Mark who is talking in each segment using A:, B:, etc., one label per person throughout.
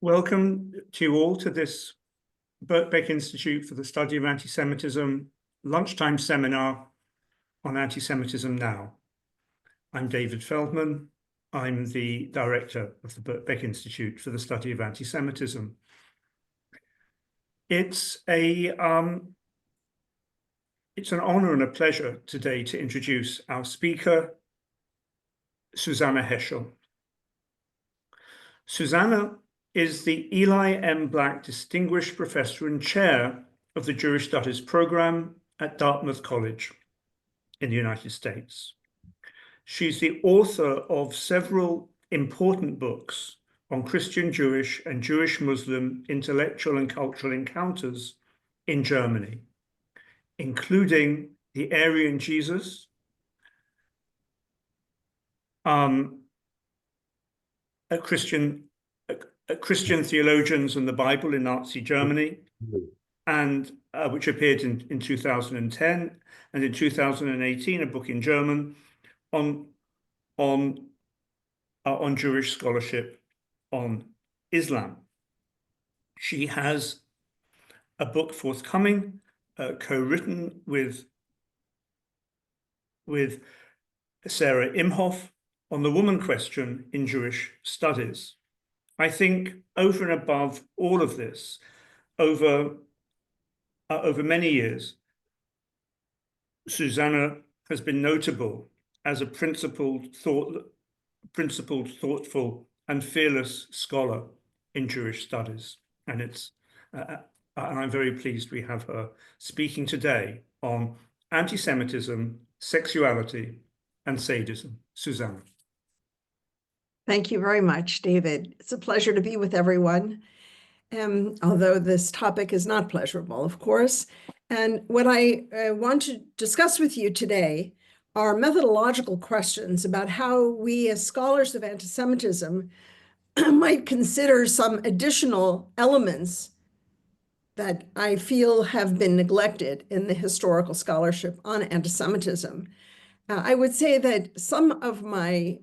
A: Welcome to you all to this Birkbeck Institute for the Study of Antisemitism lunchtime seminar on Antisemitism Now. I'm David Feldman. I'm the director of the Birkbeck Institute for the Study of Antisemitism. It's an honor and a pleasure today to introduce our speaker, Susanna Heschel. Susanna is the Eli M. Black Distinguished Professor and Chair of the Jewish Studies Program at Dartmouth College in the United States. She's the author of several important books on Christian Jewish and Jewish Muslim intellectual and cultural encounters in Germany, including The Aryan Jesus, Christian Theologians and the Bible in Nazi Germany, and which appeared in 2010, and in 2018 a book in German on Jewish scholarship on Islam. She has a book forthcoming, co-written with Sarah Imhoff on the woman question in Jewish studies. I think over and above all of this, over many years, Susanna has been notable as a principled, thoughtful, and fearless scholar in Jewish studies. And I'm very pleased we have her speaking today on anti-Semitism, sexuality, and sadism. Susanna.
B: Thank you very much, David. It's a pleasure to be with everyone, although this topic is not pleasurable, of course. And what I want to discuss with you today are methodological questions about how we as scholars of anti-Semitism might consider some additional elements that I feel have been neglected in the historical scholarship on anti-Semitism. I would say that some of my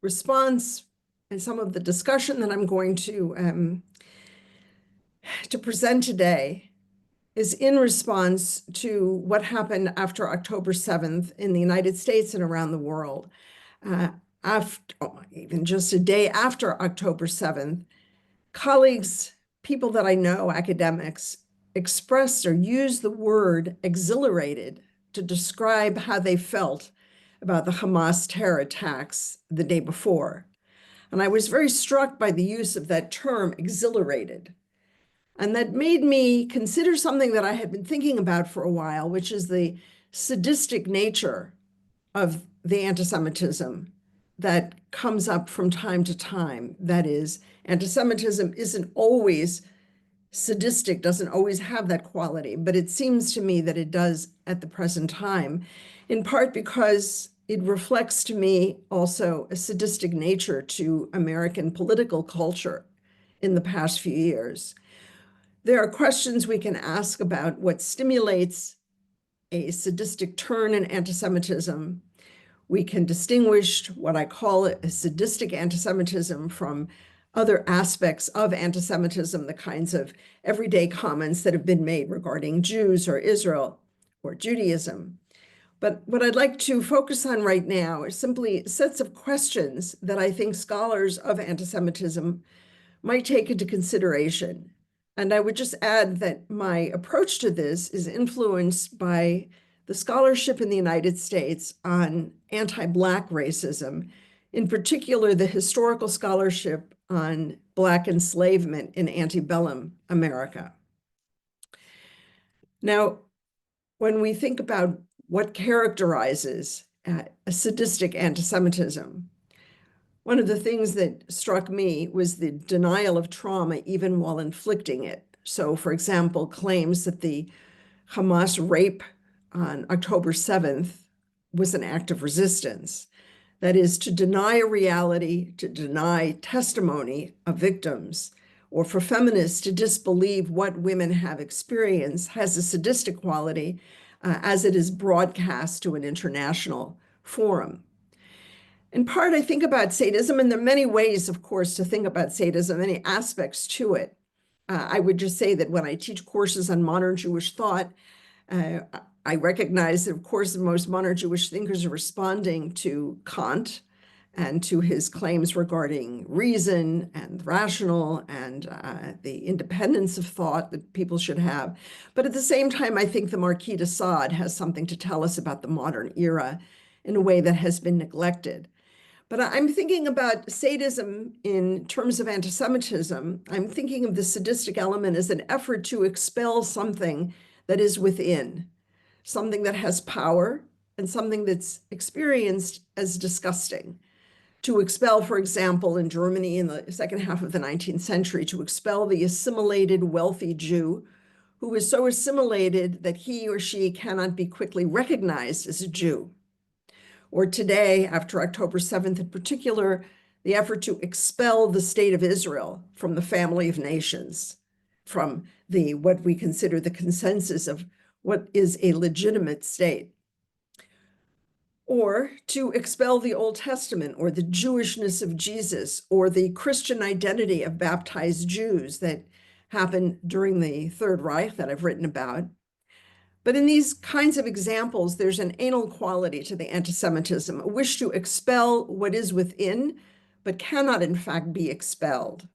B: response and some of the discussion that I'm going to present today is in response to what happened after October 7th in the United States and around the world. Even just a day after October 7th, colleagues, people that I know, academics, expressed or used the word exhilarated to describe how they felt about the Hamas terror attacks the day before. And I was very struck by the use of that term, exhilarated. And that made me consider something that I had been thinking about for a while, which is the sadistic nature of the anti-Semitism that comes up from time to time. That is, anti-Semitism isn't always sadistic, doesn't always have that quality, but it seems to me that it does at the present time, in part because it reflects to me also a sadistic nature to American political culture in the past few years. There are questions we can ask about what stimulates a sadistic turn in anti-Semitism. We can distinguish what I call a sadistic anti-Semitism from other aspects of anti-Semitism, the kinds of everyday comments that have been made regarding Jews or Israel or Judaism. But what I'd like to focus on right now are simply sets of questions that I think scholars of anti-Semitism might take into consideration. And I would just add that my approach to this is influenced by the scholarship in the United States on anti-Black racism, in particular, the historical scholarship on Black enslavement in antebellum America. Now, when we think about what characterizes a sadistic anti-Semitism, one of the things that struck me was the denial of trauma even while inflicting it. So, for example, claims that the Hamas rape on October 7th was an act of resistance. That is, to deny a reality, to deny testimony of victims, or for feminists to disbelieve what women have experienced has a sadistic quality as it is broadcast to an international forum. In part, I think about sadism, and there are many ways, of course, to think about sadism, many aspects to it. I would just say that when I teach courses on modern Jewish thought, I recognize that, of course, the most modern Jewish thinkers are responding to Kant and to his claims regarding reason and rational and the independence of thought that people should have. But at the same time, I think the Marquis de Sade has something to tell us about the modern era in a way that has been neglected. But I'm thinking about sadism in terms of anti-Semitism. I'm thinking of the sadistic element as an effort to expel something that is within, something that has power and something that's experienced as disgusting. To expel, for example, in Germany in the second half of the 19th century, to expel the assimilated wealthy Jew who is so assimilated that he or she cannot be quickly recognized as a Jew. Or today, after October 7th in particular, the effort to expel the state of Israel from the family of nations, from what we consider the consensus of what is a legitimate state. Or to expel the Old Testament, or the Jewishness of Jesus, or the Christian identity of baptized Jews that happened during the Third Reich that I've written about. But in these kinds of examples, there's an anal quality to the anti-Semitism, a wish to expel what is within, but cannot in fact be expelled.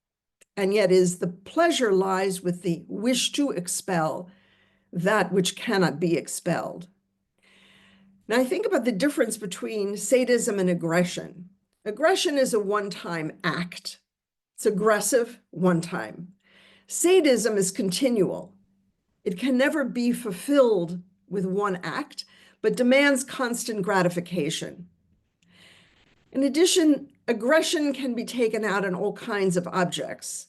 B: And yet the pleasure lies with the wish to expel that which cannot be expelled. Now I think about the difference between sadism and aggression. Aggression is a one-time act. It's aggressive, one time. Sadism is continual. It can never be fulfilled with one act, but demands constant gratification. In addition, aggression can be taken out on all kinds of objects,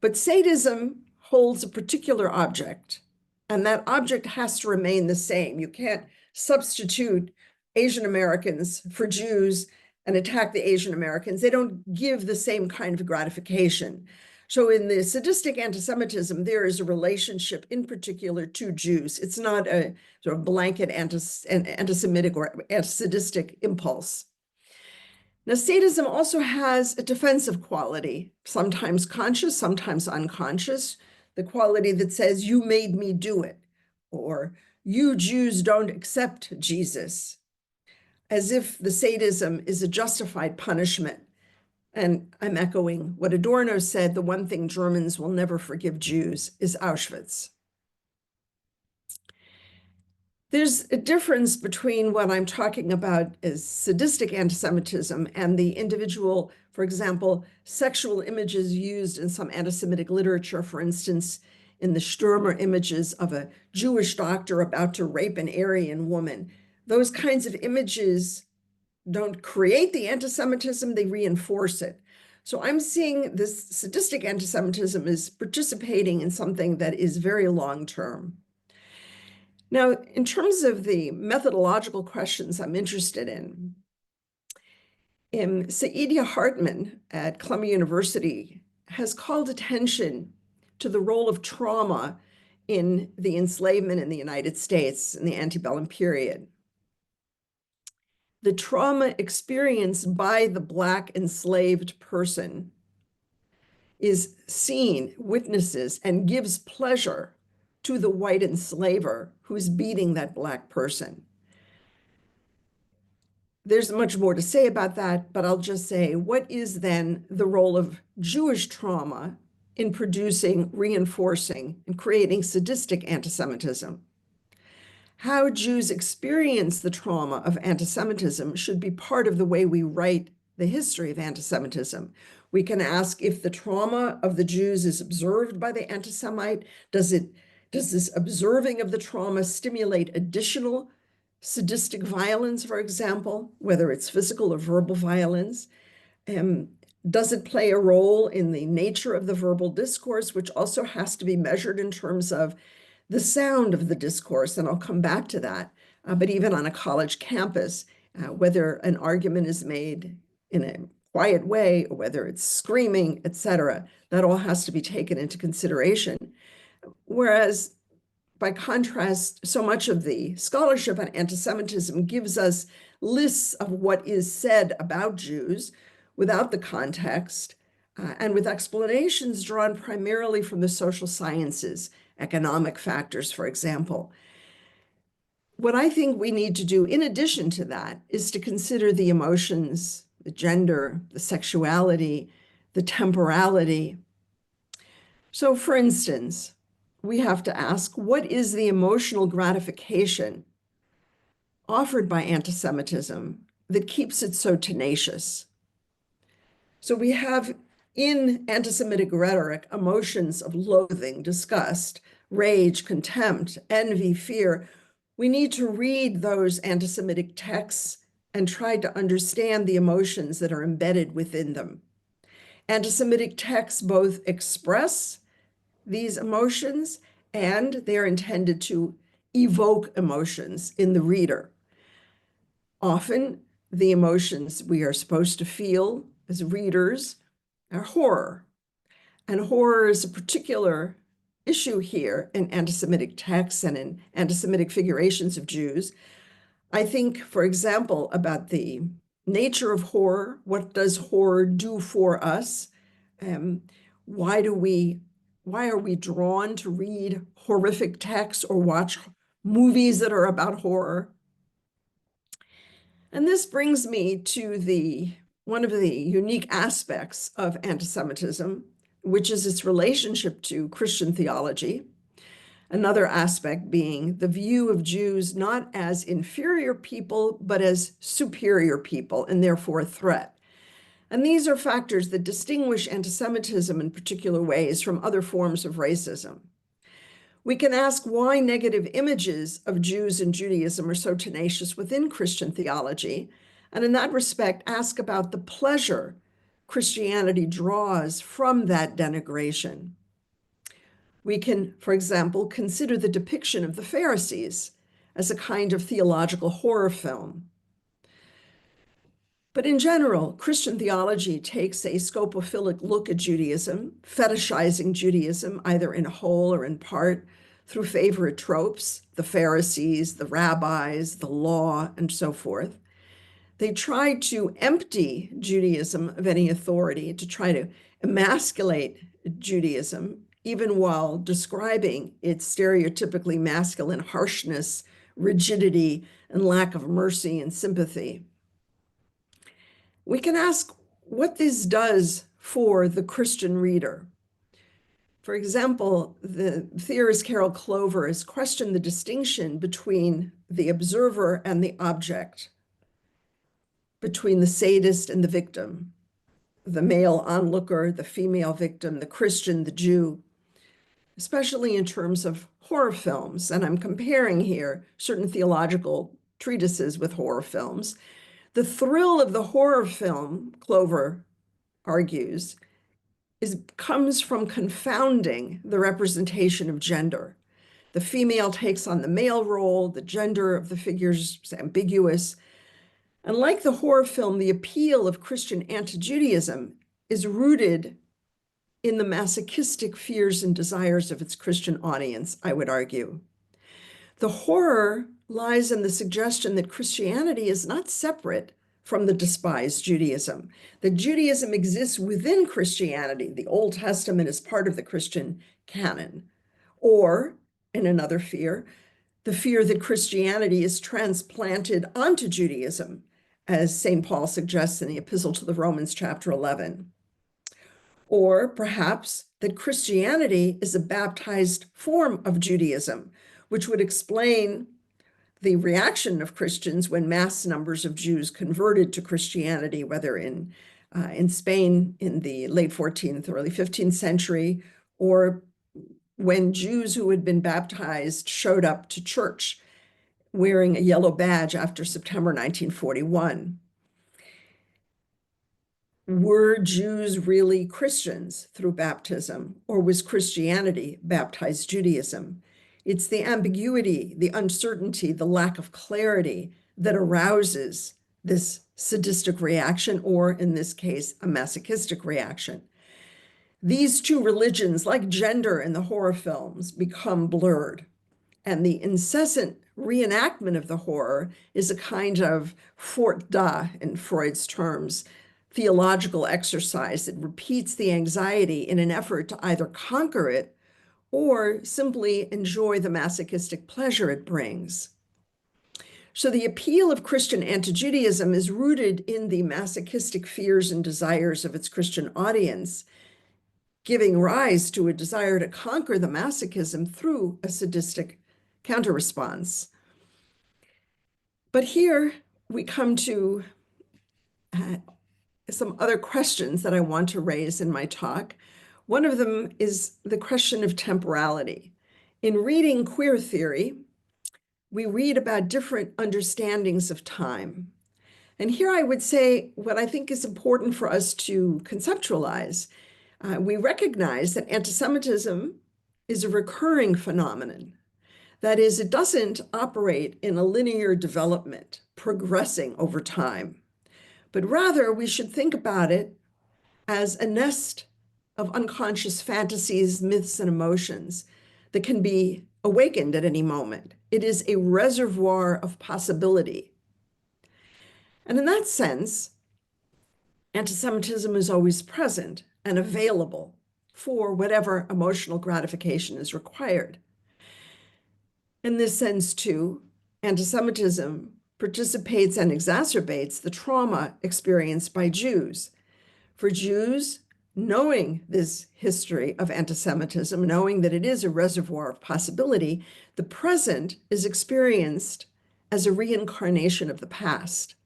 B: but sadism holds a particular object, and that object has to remain the same. You can't substitute Asian Americans for Jews and attack the Asian Americans. They don't give the same kind of gratification. So in the sadistic anti-Semitism, there is a relationship in particular to Jews. It's not a sort of blanket anti-Semitic or anti-sadistic impulse. Now, sadism also has a defensive quality, sometimes conscious, sometimes unconscious, the quality that says, you made me do it, or you Jews don't accept Jesus, as if the sadism is a justified punishment. And I'm echoing what Adorno said, the one thing Germans will never forgive Jews is Auschwitz. There's a difference between what I'm talking about as sadistic anti-Semitism and the individual, for example, sexual images used in some anti-Semitic literature, for instance, in the Stürmer images of a Jewish doctor about to rape an Aryan woman. Those kinds of images don't create the anti-Semitism, they reinforce it. So I'm seeing this sadistic anti-Semitism is participating in something that is very long-term. Now, in terms of the methodological questions I'm interested in, Saidia Hartman at Columbia University has called attention to the role of trauma in the enslavement in the United States in the antebellum period. The trauma experienced by the Black enslaved person is seen, witnesses, and gives pleasure to the white enslaver who's beating that Black person. There's much more to say about that, but I'll just say, what is then the role of Jewish trauma in producing, reinforcing, and creating sadistic anti-Semitism? How Jews experience the trauma of anti-Semitism should be part of the way we write the history of anti-Semitism. We can ask if the trauma of the Jews is observed by the anti-Semite. Does this observing of the trauma stimulate additional sadistic violence, for example, whether it's physical or verbal violence? Does it play a role in the nature of the verbal discourse, which also has to be measured in terms of the sound of the discourse? And I'll come back to that. But even on a college campus, whether an argument is made in a quiet way, or whether it's screaming, etc., that all has to be taken into consideration. Whereas by contrast, so much of the scholarship on anti-Semitism gives us lists of what is said about Jews without the context, and with explanations drawn primarily from the social sciences, economic factors, for example. What I think we need to do in addition to that is to consider the emotions, the gender, the sexuality, the temporality. So for instance, we have to ask, what is the emotional gratification offered by anti-Semitism that keeps it so tenacious? So we have in anti-Semitic rhetoric emotions of loathing, disgust, rage, contempt, envy, fear. We need to read those anti-Semitic texts and try to understand the emotions that are embedded within them. Anti-Semitic texts both express these emotions and they're intended to evoke emotions in the reader. Often, the emotions we are supposed to feel as readers are horror. And horror is a particular issue here in anti-Semitic texts and in anti-Semitic figurations of Jews. I think, for example, about the nature of horror. What does horror do for us? Why are we drawn to read horrific texts or watch movies that are about horror? And this brings me to one of the unique aspects of anti-Semitism, which is its relationship to Christian theology. Another aspect being the view of Jews not as inferior people, but as superior people and therefore a threat. And these are factors that distinguish anti-Semitism in particular ways from other forms of racism. We can ask why negative images of Jews and Judaism are so tenacious within Christian theology, and in that respect, ask about the pleasure Christianity draws from that denigration. We can, for example, consider the depiction of the Pharisees as a kind of theological horror film. But in general, Christian theology takes a scopophilic look at Judaism, fetishizing Judaism either in whole or in part through favorite tropes, the Pharisees, the rabbis, the law, and so forth. They try to empty Judaism of any authority, to try to emasculate Judaism, even while describing its stereotypically masculine harshness, rigidity, and lack of mercy and sympathy. We can ask what this does for the Christian reader. For example, the theorist Carol Clover has questioned the distinction between the observer and the object, between the sadist and the victim, the male onlooker, the female victim, the Christian, the Jew, especially in terms of horror films. And I'm comparing here certain theological treatises with horror films. The thrill of the horror film, Clover argues, comes from confounding the representation of gender. The female takes on the male role, the gender of the figures is ambiguous. And like the horror film, the appeal of Christian anti-Judaism is rooted in the masochistic fears and desires of its Christian audience, I would argue. The horror lies in the suggestion that Christianity is not separate from the despised Judaism, that Judaism exists within Christianity. The Old Testament is part of the Christian canon. Or, in another fear, the fear that Christianity is transplanted onto Judaism, as St. Paul suggests in the Epistle to the Romans, chapter 11. Or perhaps that Christianity is a baptized form of Judaism, which would explain the reaction of Christians when mass numbers of Jews converted to Christianity, whether in Spain in the late 14th, early 15th century, or when Jews who had been baptized showed up to church wearing a yellow badge after September 1941. Were Jews really Christians through baptism, or was Christianity baptized Judaism? It's the ambiguity, the uncertainty, the lack of clarity that arouses this sadistic reaction, or in this case, a masochistic reaction. These two religions, like gender in the horror films, become blurred. And the incessant reenactment of the horror is a kind of fort da, in Freud's terms, theological exercise that repeats the anxiety in an effort to either conquer it or simply enjoy the masochistic pleasure it brings. So the appeal of Christian anti-Judaism is rooted in the masochistic fears and desires of its Christian audience, giving rise to a desire to conquer the masochism through a sadistic counter-response. But here we come to some other questions that I want to raise in my talk. One of them is the question of temporality. In reading queer theory, we read about different understandings of time. And here I would say what I think is important for us to conceptualize. We recognize that antisemitism is a recurring phenomenon. That is, it doesn't operate in a linear development, progressing over time, but rather we should think about it as a nest of unconscious fantasies, myths, and emotions that can be awakened at any moment. It is a reservoir of possibility. And in that sense, antisemitism is always present and available for whatever emotional gratification is required. In this sense, too, antisemitism participates and exacerbates the trauma experienced by Jews. For Jews, knowing this history of antisemitism, knowing that it is a reservoir of possibility, the present is experienced as a reincarnation of the past.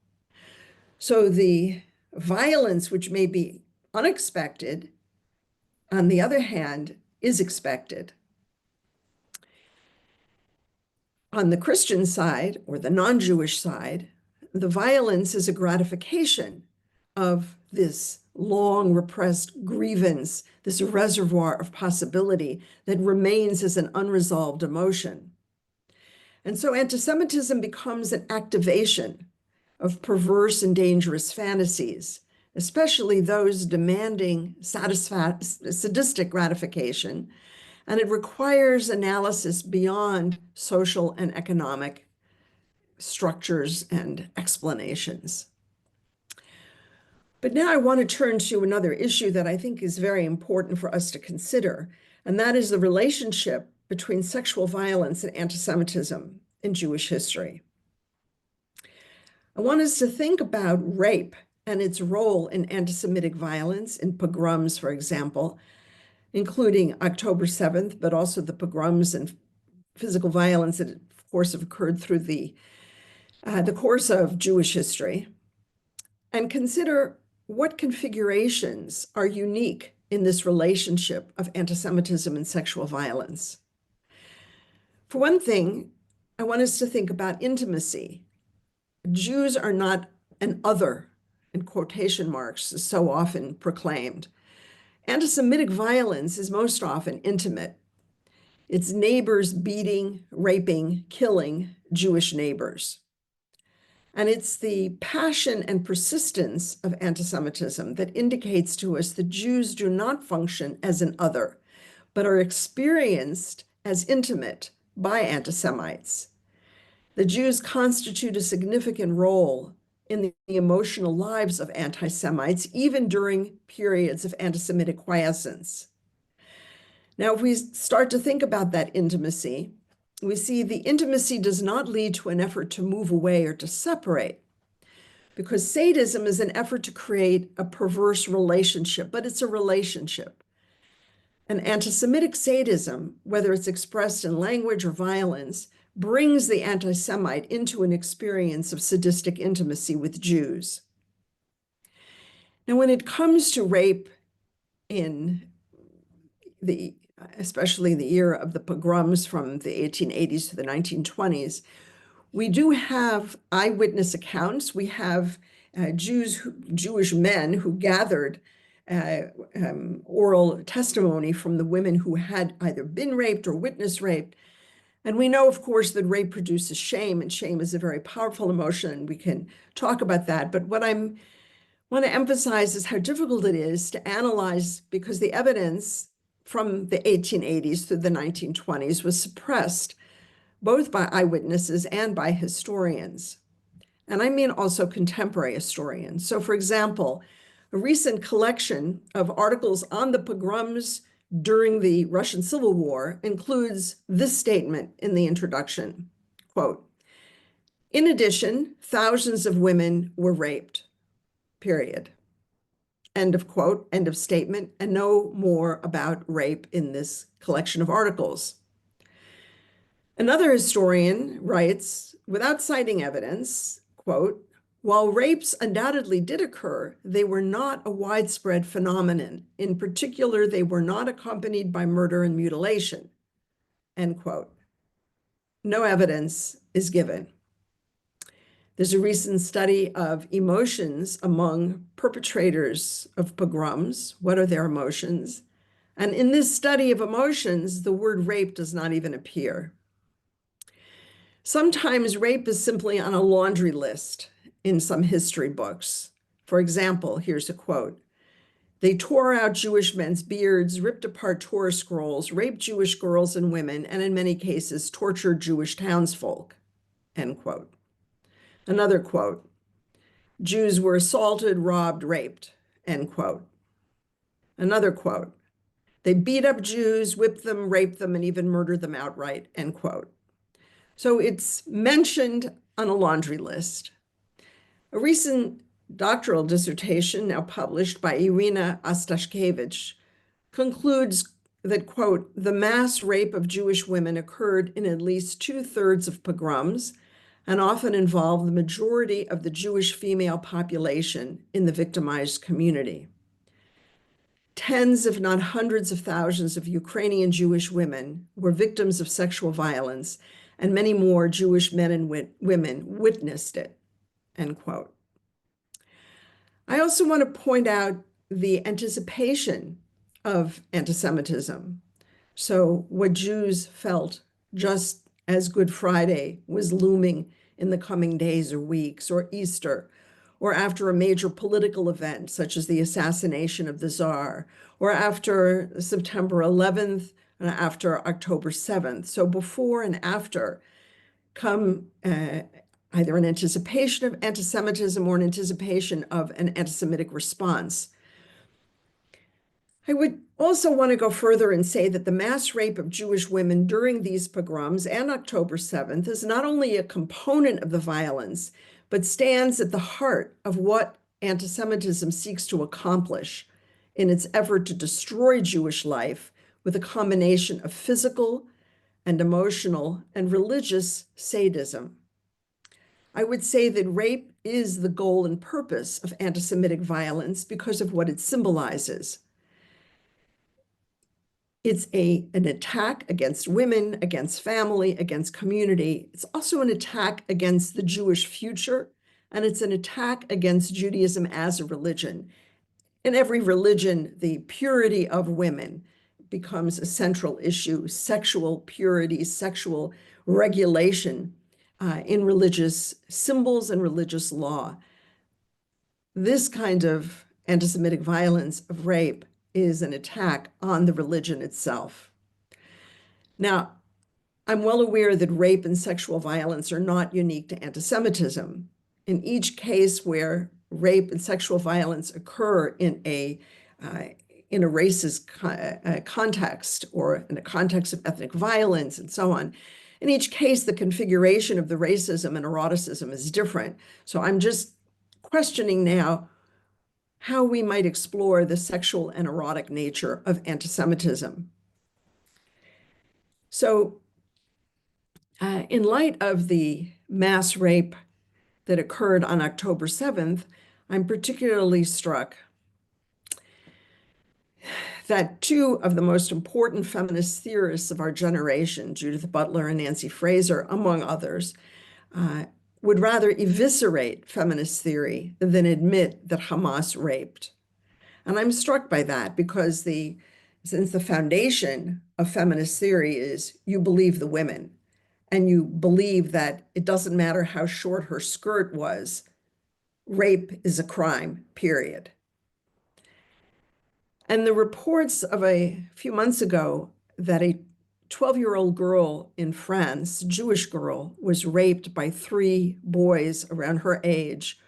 B: So the violence, which may be unexpected, on the other hand, is expected. On the Christian side, or the non-Jewish side, the violence is a gratification of this long repressed grievance, this reservoir of possibility that remains as an unresolved emotion. And so antisemitism becomes an activation of perverse and dangerous fantasies, especially those demanding sadistic gratification, and it requires analysis beyond social and economic structures and explanations. But now I want to turn to another issue that I think is very important for us to consider, and that is the relationship between sexual violence and antisemitism in Jewish history. I want us to think about rape and its role in anti-Semitic violence, in pogroms, for example, including October 7th, but also the pogroms and physical violence that, of course, have occurred through the course of Jewish history, and consider what configurations are unique in this relationship of antisemitism and sexual violence. For one thing, I want us to think about intimacy. Jews are not an other, in quotation marks, so often proclaimed. Anti-Semitic violence is most often intimate. It's neighbors beating, raping, killing Jewish neighbors. And it's the passion and persistence of antisemitism that indicates to us that Jews do not function as an other, but are experienced as intimate by antisemites. The Jews constitute a significant role in the emotional lives of anti-Semites, even during periods of anti-Semitic quiescence. Now, if we start to think about that intimacy, we see the intimacy does not lead to an effort to move away or to separate, because sadism is an effort to create a perverse relationship, but it's a relationship. And anti-Semitic sadism, whether it's expressed in language or violence, brings the anti-Semite into an experience of sadistic intimacy with Jews. Now, when it comes to rape in especially the era of the pogroms from the 1880s to the 1920s, we do have eyewitness accounts. We have Jewish men who gathered oral testimony from the women who had either been raped or witnessed rape. And we know, of course, that rape produces shame, and shame is a very powerful emotion, and we can talk about that. But what I want to emphasize is how difficult it is to analyze, because the evidence from the 1880s through the 1920s was suppressed both by eyewitnesses and by historians. And I mean also contemporary historians. So for example, a recent collection of articles on the pogroms during the Russian Civil War includes this statement in the introduction, quote, "In addition, thousands of women were raped, period." End of quote, end of statement, and no more about rape in this collection of articles. Another historian writes, without citing evidence, quote, "While rapes undoubtedly did occur, they were not a widespread phenomenon. In particular, they were not accompanied by murder and mutilation," end quote. No evidence is given. There's a recent study of emotions among perpetrators of pogroms. What are their emotions? And in this study of emotions, the word rape does not even appear. Sometimes rape is simply on a laundry list in some history books. For example, here's a quote. "They tore out Jewish men's beards, ripped apart Torah scrolls, raped Jewish girls and women, and in many cases tortured Jewish townsfolk," end quote. Another quote, "Jews were assaulted, robbed, raped," end quote. Another quote, "They beat up Jews, whipped them, raped them, and even murdered them outright," end quote. So it's mentioned on a laundry list. A recent doctoral dissertation, now published by Irina Ostashkevich, concludes that, quote, "The mass rape of Jewish women occurred in at least 2/3 of pogroms and often involved the majority of the Jewish female population in the victimized community. Tens, if not hundreds of thousands of Ukrainian Jewish women were victims of sexual violence, and many more Jewish men and women witnessed it," end quote. I also want to point out the anticipation of antisemitism. So what Jews felt just as Good Friday was looming in the coming days or weeks, or Easter, or after a major political event, such as the assassination of the Tsar, or after September 11th, and after October 7th. So before and after come either an anticipation of antisemitism or an anticipation of an anti-Semitic response. I would also want to go further and say that the mass rape of Jewish women during these pogroms and October 7th is not only a component of the violence, but stands at the heart of what antisemitism seeks to accomplish in its effort to destroy Jewish life with a combination of physical and emotional and religious sadism. I would say that rape is the goal and purpose of anti-Semitic violence because of what it symbolizes. It's an attack against women, against family, against community. It's also an attack against the Jewish future, and it's an attack against Judaism as a religion. In every religion, the purity of women becomes a central issue, sexual purity, sexual regulation in religious symbols and religious law. This kind of anti-Semitic violence of rape is an attack on the religion itself. Now, I'm well aware that rape and sexual violence are not unique to anti-Semitism. In each case where rape and sexual violence occur in a racist context or in a context of ethnic violence and so on, in each case, the configuration of the racism and eroticism is different. So I'm just questioning now how we might explore the sexual and erotic nature of anti-Semitism. So in light of the mass rape that occurred on October 7th, I'm particularly struck that two of the most important feminist theorists of our generation, Judith Butler and Nancy Fraser, among others, would rather eviscerate feminist theory than admit that Hamas raped. And I'm struck by that because since the foundation of feminist theory is you believe the women and you believe that it doesn't matter how short her skirt was, rape is a crime, period. And the reports of a few months ago that a 12-year-old girl in France, Jewish girl, was raped by 3 boys around her age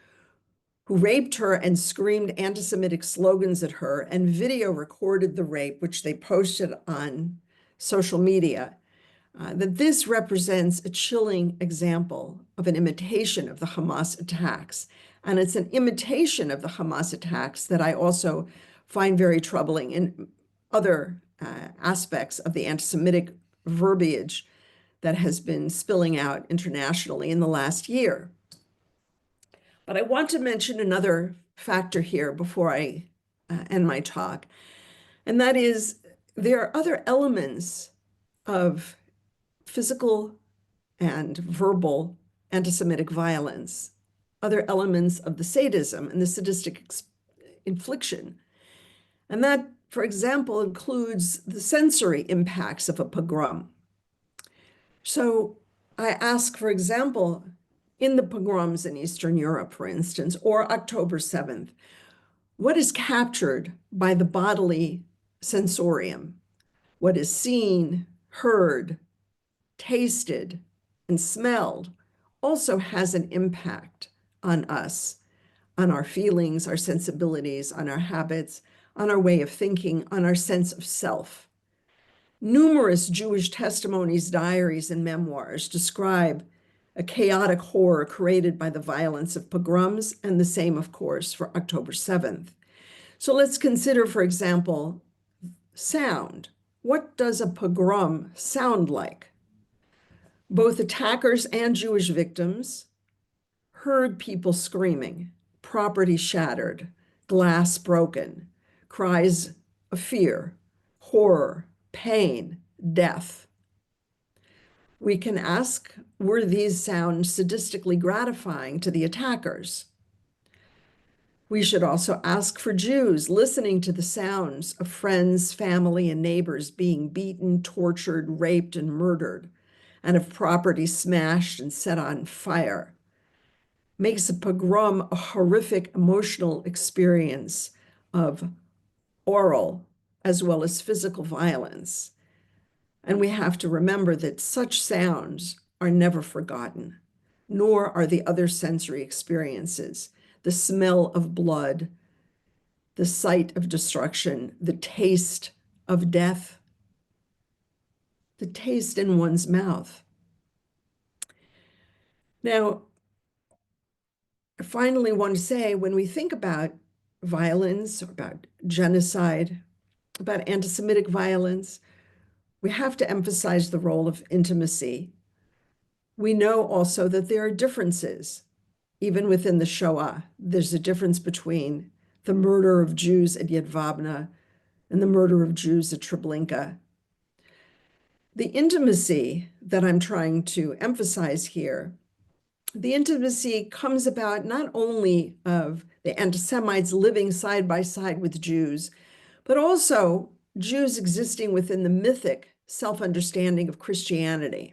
B: who raped her and screamed anti-Semitic slogans at her, and video recorded the rape, which they posted on social media. That this represents a chilling example of an imitation of the Hamas attacks. And it's an imitation of the Hamas attacks that I also find very troubling in other aspects of the anti-Semitic verbiage that has been spilling out internationally in the last year. But I want to mention another factor here before I end my talk, and that is there are other elements of physical and verbal anti-Semitic violence, other elements of the sadism and the sadistic infliction. And that, for example, includes the sensory impacts of a pogrom. So I ask, for example, in the pogroms in Eastern Europe, for instance, or October 7th, what is captured by the bodily sensorium? What is seen, heard, tasted, and smelled also has an impact on us, on our feelings, our sensibilities, on our habits, on our way of thinking, on our sense of self. Numerous Jewish testimonies, diaries, and memoirs describe a chaotic horror created by the violence of pogroms, and the same, of course, for October 7th. So let's consider, for example, sound. What does a pogrom sound like? Both attackers and Jewish victims heard people screaming, property shattered, glass broken, cries of fear, horror, pain, death. We can ask, were these sounds sadistically gratifying to the attackers? We should also ask for Jews listening to the sounds of friends, family, and neighbors being beaten, tortured, raped, and murdered, and of property smashed and set on fire. Makes a pogrom a horrific emotional experience of oral as well as physical violence. And we have to remember that such sounds are never forgotten, nor are the other sensory experiences, the smell of blood, the sight of destruction, the taste of death, the taste in one's mouth. Now, I finally want to say, when we think about violence, about genocide, about anti-Semitic violence, we have to emphasize the role of intimacy. We know also that there are differences. Even within the Shoah, there's a difference between the murder of Jews at Yad and the murder of Jews at Treblinka. The intimacy that I'm trying to emphasize here, the intimacy comes about not only of the antisemites living side by side with Jews, but also Jews existing within the mythic self-understanding of Christianity.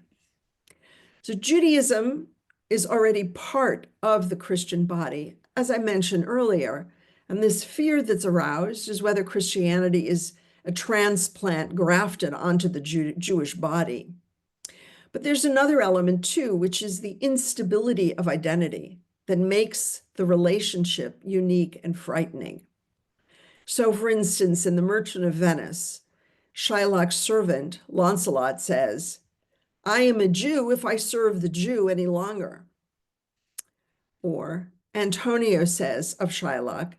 B: So Judaism is already part of the Christian body, as I mentioned earlier, and this fear that's aroused is whether Christianity is a transplant grafted onto the Jewish body. But there's another element too, which is the instability of identity that makes the relationship unique and frightening. So for instance, in The Merchant of Venice, Shylock's servant, Launcelot, says, "I am a Jew if I serve the Jew any longer." Or Antonio says of Shylock,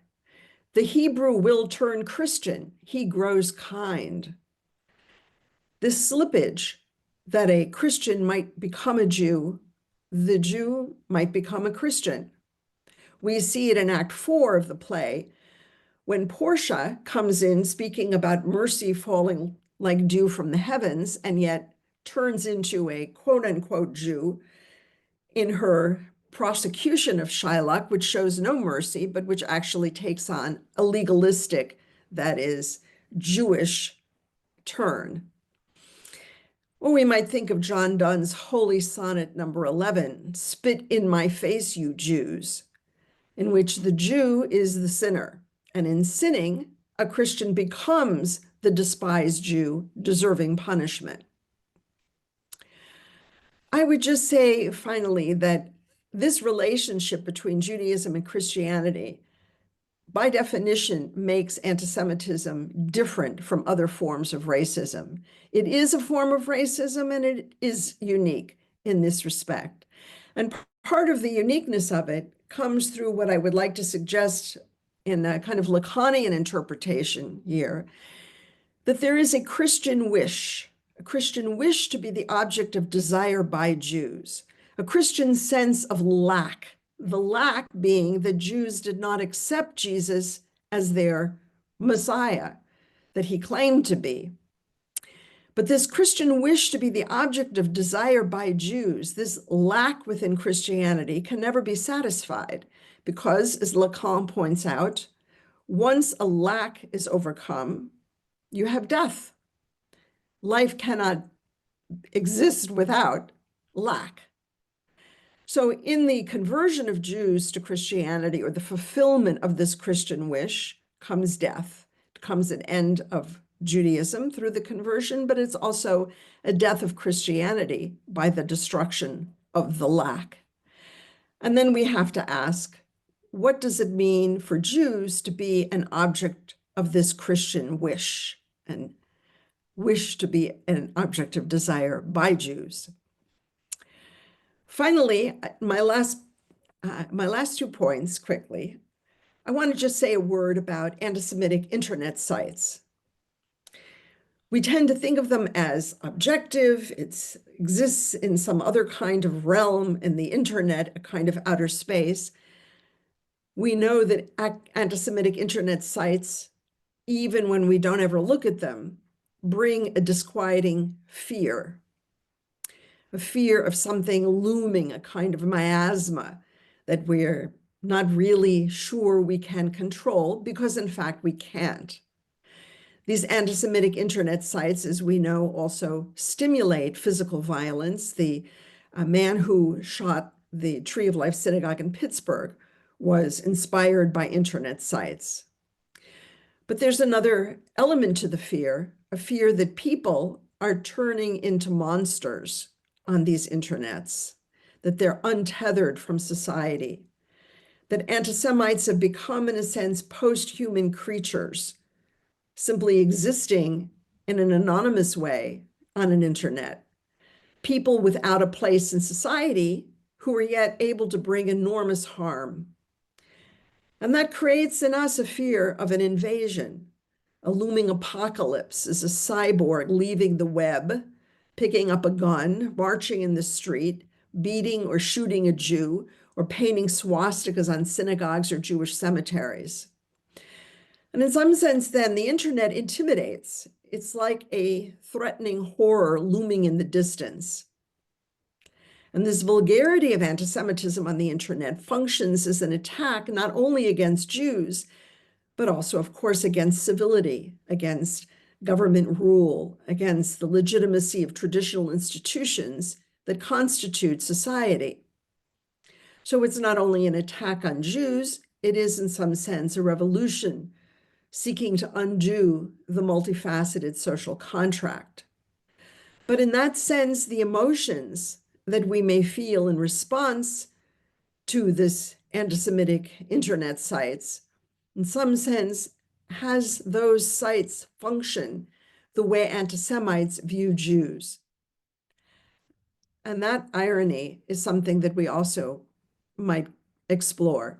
B: "The Hebrew will turn Christian, he grows kind." This slippage that a Christian might become a Jew, the Jew might become a Christian. We see it in Act 4 of the play, when Portia comes in speaking about mercy falling like dew from the heavens, and yet turns into a quote-unquote Jew in her prosecution of Shylock, which shows no mercy, but which actually takes on a legalistic, that is, Jewish turn. Or we might think of John Donne's holy sonnet number 11, "Spit in my face, you Jews," in which the Jew is the sinner. And in sinning, a Christian becomes the despised Jew, deserving punishment. I would just say finally that this relationship between Judaism and Christianity, by definition, makes anti-Semitism different from other forms of racism. It is a form of racism, and it is unique in this respect. And part of the uniqueness of it comes through what I would like to suggest in a kind of Lacanian interpretation here, that there is a Christian wish to be the object of desire by Jews, a Christian sense of lack, the lack being that Jews did not accept Jesus as their Messiah that he claimed to be. But this Christian wish to be the object of desire by Jews, this lack within Christianity, can never be satisfied because, as Lacan points out, once a lack is overcome, you have death. Life cannot exist without lack. So in the conversion of Jews to Christianity, or the fulfillment of this Christian wish, comes death. It comes an end of Judaism through the conversion, but it's also a death of Christianity by the destruction of the lack. And then we have to ask, what does it mean for Jews to be an object of this Christian wish, and wish to be an object of desire by Jews? Finally, my last 2 points quickly. I want to just say a word about anti-Semitic internet sites. We tend to think of them as objective. It exists in some other kind of realm in the internet, a kind of outer space. We know that anti-Semitic internet sites, even when we don't ever look at them, bring a disquieting fear, a fear of something looming, a kind of miasma that we're not really sure we can control, because in fact we can't. These anti-Semitic internet sites, as we know, also stimulate physical violence. The man who shot the Tree of Life Synagogue in Pittsburgh was inspired by internet sites. But there's another element to the fear, a fear that people are turning into monsters on these internets, that they're untethered from society, that anti-Semites have become, in a sense, post-human creatures, simply existing in an anonymous way on an internet. People without a place in society who are yet able to bring enormous harm. And that creates in us a fear of an invasion, a looming apocalypse as a cyborg leaving the web, picking up a gun, marching in the street, beating or shooting a Jew, or painting swastikas on synagogues or Jewish cemeteries. And in some sense, then, the internet intimidates. It's like a threatening horror looming in the distance. And this vulgarity of anti-Semitism on the internet functions as an attack not only against Jews, but also, of course, against civility, against government rule, against the legitimacy of traditional institutions that constitute society. So it's not only an attack on Jews, it is in some sense a revolution seeking to undo the multifaceted social contract. But in that sense, the emotions that we may feel in response to this anti-Semitic internet sites, in some sense, has those sites function the way anti-Semites view Jews. And that irony is something that we also might explore.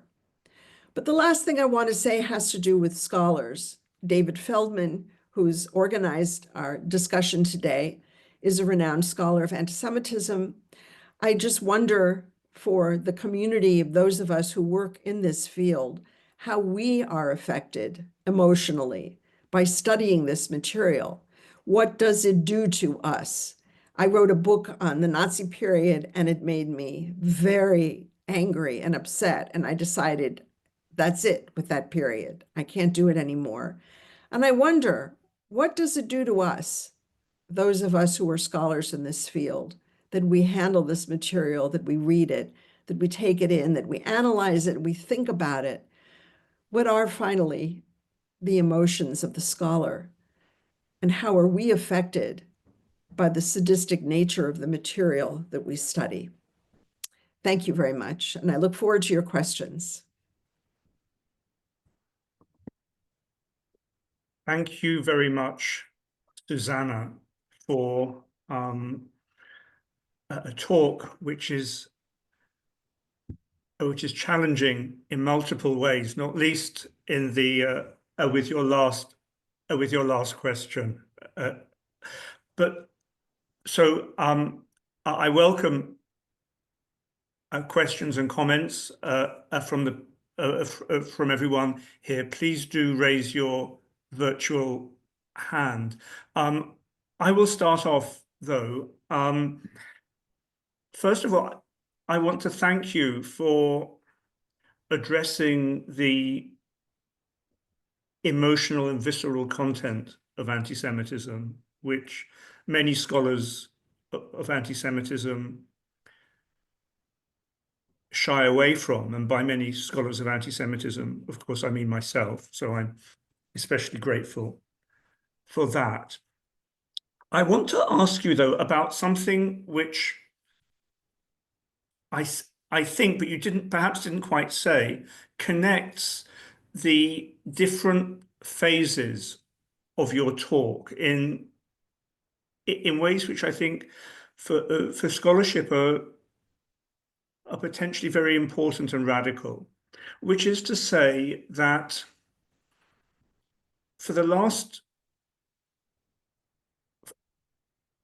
B: But the last thing I want to say has to do with scholars. David Feldman, who's organized our discussion today, is a renowned scholar of anti-Semitism. I just wonder, for the community of those of us who work in this field, how we are affected emotionally by studying this material. What does it do to us? I wrote a book on the Nazi period, and it made me very angry and upset, and I decided that's it with that period. I can't do it anymore. And I wonder, what does it do to us, those of us who are scholars in this field, that we handle this material, that we read it, that we take it in, that we analyze it, we think about it? What are finally the emotions of the scholar? And how are we affected by the sadistic nature of the material that we study. Thank you very much, and I look forward to your questions.
A: Thank you very much, Susanna, for a talk which is challenging in multiple ways, not least in the with your last question. But so I welcome questions and comments from everyone here. Please do raise your virtual hand. I will start off though. First of all, I want to thank you for addressing the emotional and visceral content of anti-Semitism, which many scholars of anti-Semitism shy away from. And by many scholars of anti-Semitism, of course, I mean myself. So I'm especially grateful for that. I want to ask you, though, about something which I think, but you perhaps didn't quite say, connects the different phases of your talk in ways which I think for scholarship are potentially very important and radical, which is to say that for the last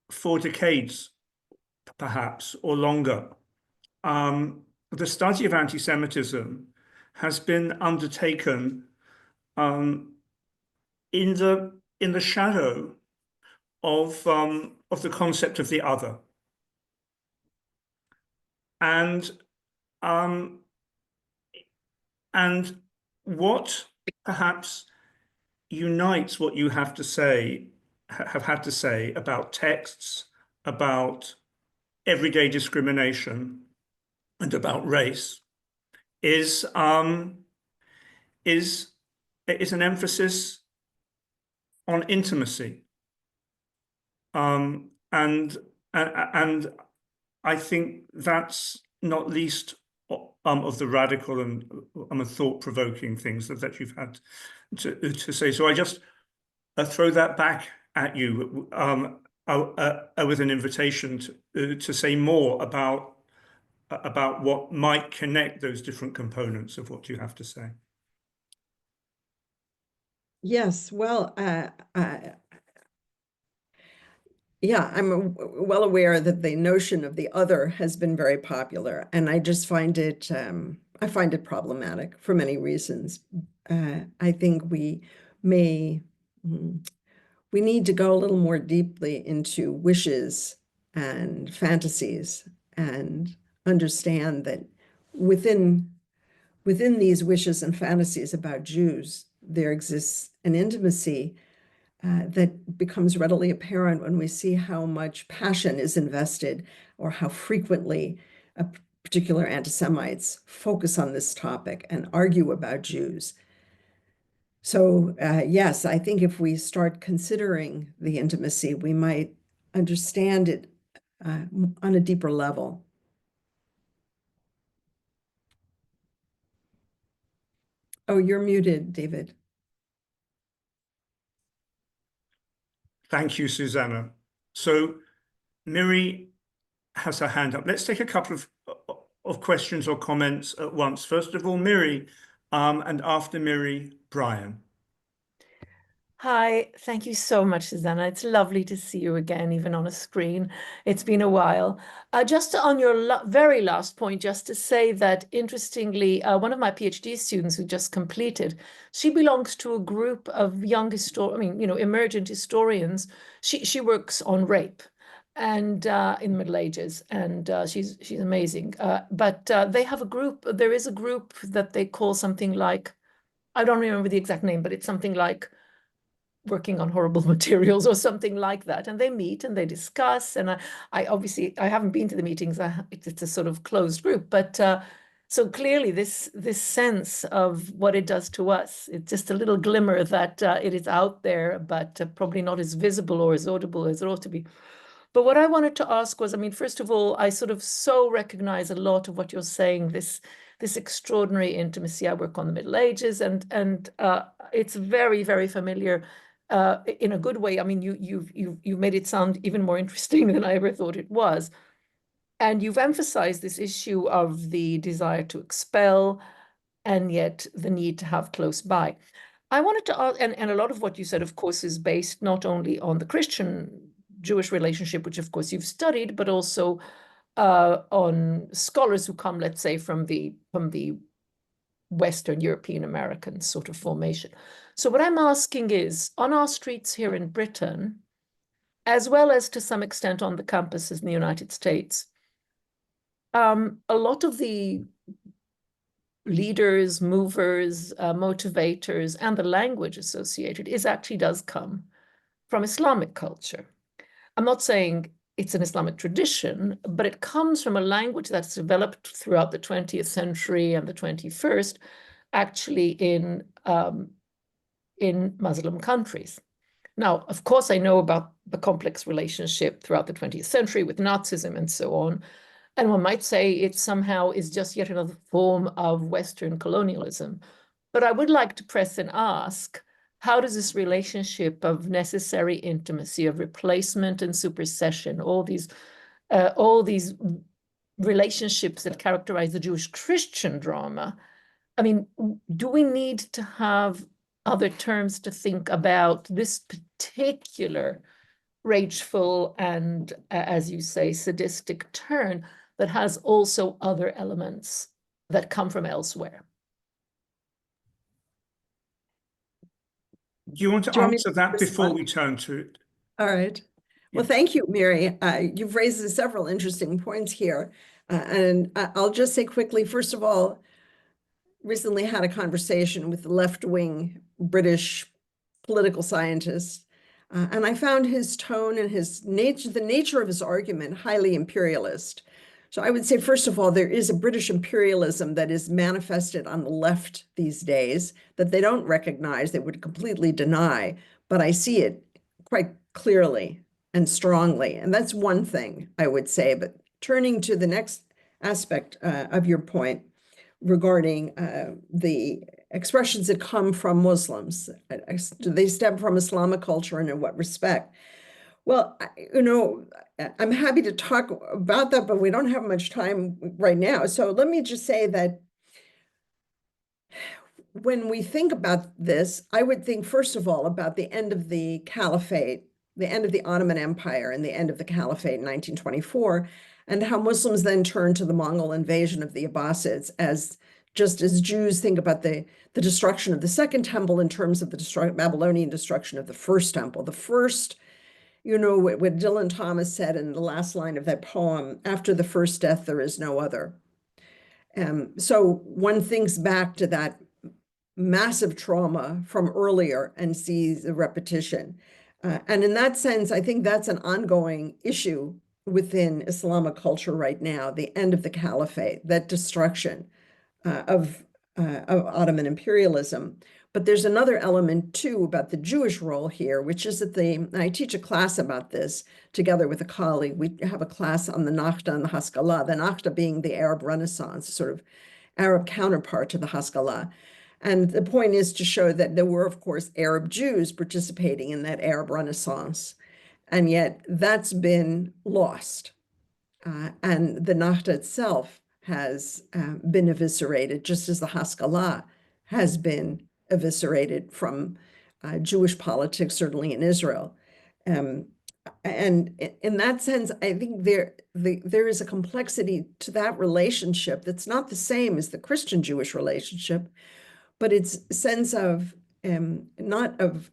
A: 4 decades, perhaps, or longer, the study of anti-Semitism has been undertaken in the shadow of the concept of the other, and what perhaps unites what you have had to say about texts, about everyday discrimination, and about race is an emphasis on intimacy, and I think that's not least of the radical and thought-provoking things that you've had to say. So I just throw that back at you with an invitation to say more about what might connect those different components of what you have to say.
B: Yes, well, yeah, I'm well aware that the notion of the other has been very popular, and I just find it problematic for many reasons. I think we need to go a little more deeply into wishes and fantasies and understand that within these wishes and fantasies about Jews, there exists an intimacy that becomes readily apparent when we see how much passion is invested or how frequently particular anti-Semites focus on this topic and argue about Jews. So yes, I think if we start considering the intimacy, we might understand it on a deeper level. Oh, you're muted, David.
A: Thank you, Susanna. So Miri has her hand up. Let's take a couple of questions or comments at once. First of all, Miri, and after Miri, Brian.
C: Hi, thank you so much, Susanna. It's lovely to see you again, even on a screen. It's been a while. Just on your very last point, just to say that, interestingly, one of my PhD students who just completed, she belongs to a group of young emergent historians. She works on rape and in the Middle Ages, and she's amazing. But they have a group. There is a group that they call something like, I don't remember the exact name, but it's something like working on horrible materials or something like that, and they meet and they discuss. And I obviously haven't been to the meetings. It's a sort of closed group, but so clearly this sense of what it does to us, it's just a little glimmer that it is out there, but probably not as visible or as audible as it ought to be. But what I wanted to ask was, I mean, first of all, I sort of so recognize a lot of what you're saying, this extraordinary intimacy. I work on the Middle Ages, and it's very, very familiar in a good way. I mean, you've made it sound even more interesting than I ever thought it was. And you've emphasized this issue of the desire to expel, and yet the need to have close by. I wanted to ask, and a lot of what you said, of course, is based not only on the Christian-Jewish relationship, which of course you've studied, but also on scholars who come, let's say, from the Western European American sort of formation. So what I'm asking is, on our streets here in Britain, as well as to some extent on the campuses in the United States, a lot of the leaders, movers, motivators, and the language associated does come from Islamic culture. I'm not saying it's an Islamic tradition, but it comes from a language that's developed throughout the 20th century and the 21st, actually in Muslim countries. Now, of course, I know about the complex relationship throughout the 20th century with Nazism and so on. And one might say it somehow is just yet another form of Western colonialism. But I would like to press and ask, how does this relationship of necessary intimacy, of replacement and supersession, all these relationships that characterize the Jewish-Christian drama, I mean, do we need to have other terms to think about this particular rageful and, as you say, sadistic turn that has also other elements that come from elsewhere?
A: Do you want to answer that before we turn to it?
B: All right. Well, thank you, Miri. You've raised several interesting points here. And I'll just say quickly, first of all, recently had a conversation with the left-wing British political scientist, and I found his tone and the nature of his argument highly imperialist. So I would say, first of all, there is a British imperialism that is manifested on the left these days that they don't recognize, they would completely deny, but I see it quite clearly and strongly. And that's one thing I would say. But turning to the next aspect of your point regarding the expressions that come from Muslims, do they stem from Islamic culture, and in what respect? Well, I'm happy to talk about that, but we don't have much time right now. So let me just say that when we think about this, I would think, first of all, about the end of the caliphate, the end of the Ottoman Empire and the end of the caliphate in 1924, and how Muslims then turned to the Mongol invasion of the Abbasids, just as Jews think about the destruction of the Second Temple in terms of the Babylonian destruction of the First Temple. The first, what Dylan Thomas said in the last line of that poem, after the first death, there is no other. So one thinks back to that massive trauma from earlier and sees the repetition. And in that sense, I think that's an ongoing issue within Islamic culture right now, the end of the caliphate, that destruction of Ottoman imperialism. But there's another element too about the Jewish role here, which is that I teach a class about this together with a colleague. We have a class on the Nakhta and the Haskalah, the Nakhta being the Arab Renaissance, sort of Arab counterpart to the Haskalah. And the point is to show that there were, of course, Arab Jews participating in that Arab Renaissance, and yet that's been lost. And the Nakhta itself has been eviscerated, just as the Haskalah has been eviscerated from Jewish politics, certainly in Israel. And in that sense, I think there is a complexity to that relationship that's not the same as the Christian-Jewish relationship, but it's a sense of not of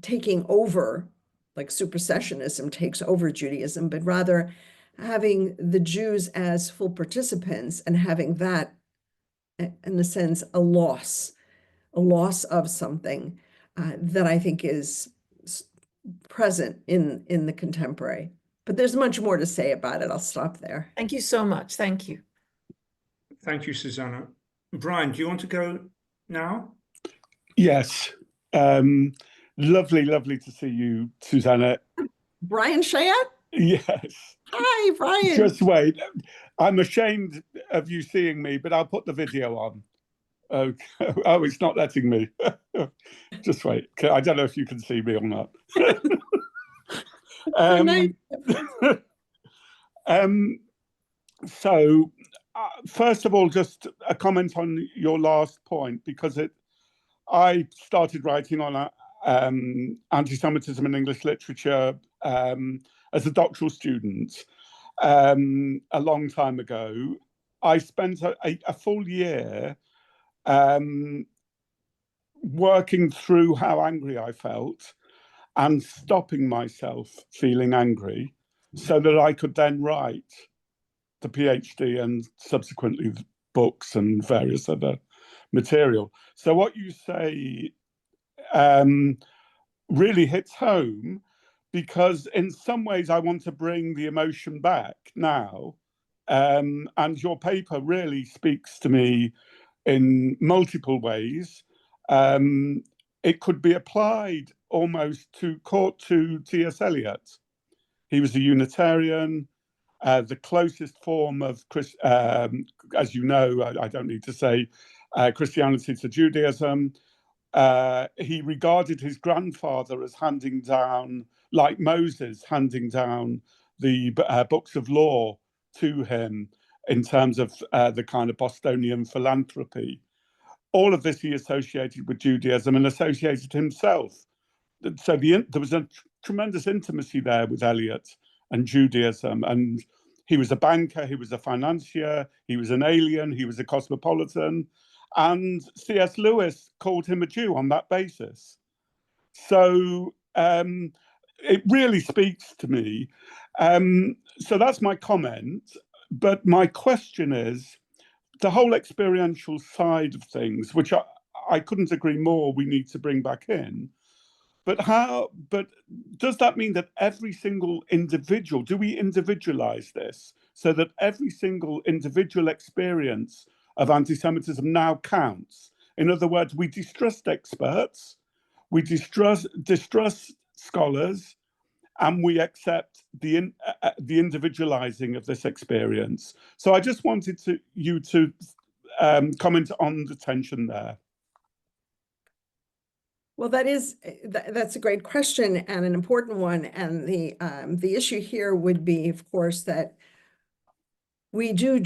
B: taking over, like supersessionism takes over Judaism, but rather having the Jews as full participants and having that, in a sense, a loss of something that I think is present in the contemporary. But there's much more to say about it. I'll stop there.
C: Thank you so much. Thank you.
A: Thank you, Susanna. Brian, do you want to go now?
D: Yes. Lovely to see you, Susanna.
B: Brian Chayat?
D: Yes.
B: Hi, Brian.
D: Just wait. I'm ashamed of you seeing me, but I'll put the video on. Okay. Oh, it's not letting me. Just wait. I don't know if you can see me or not. So, first of all, just a comment on your last point, because I started writing on anti-Semitism in English literature as a doctoral student a long time ago. I spent a full year working through how angry I felt and stopping myself feeling angry so that I could then write the PhD and subsequently the books and various other material. So what you say really hits home, because in some ways I want to bring the emotion back now. And your paper really speaks to me in multiple ways. It could be applied almost to T.S. Eliot. He was a Unitarian, the closest form of, as you know, I don't need to say, Christianity to Judaism. He regarded his grandfather as handing down, like Moses, handing down the books of law to him in terms of the kind of Bostonian philanthropy. All of this he associated with Judaism and associated himself. So there was a tremendous intimacy there with Eliot and Judaism. And he was a banker, he was a financier, he was an alien, he was a cosmopolitan. And C.S. Lewis called him a Jew on that basis. So it really speaks to me. So that's my comment. But my question is, the whole experiential side of things, which I couldn't agree more, we need to bring back in. But does that mean that every single individual, do we individualize this so that every single individual experience of anti-Semitism now counts? In other words, we distrust experts, we distrust scholars, and we accept the individualizing of this experience. So I just wanted you to comment on the tension there.
B: Well, that's a great question and an important one. And the issue here would be, of course, that we do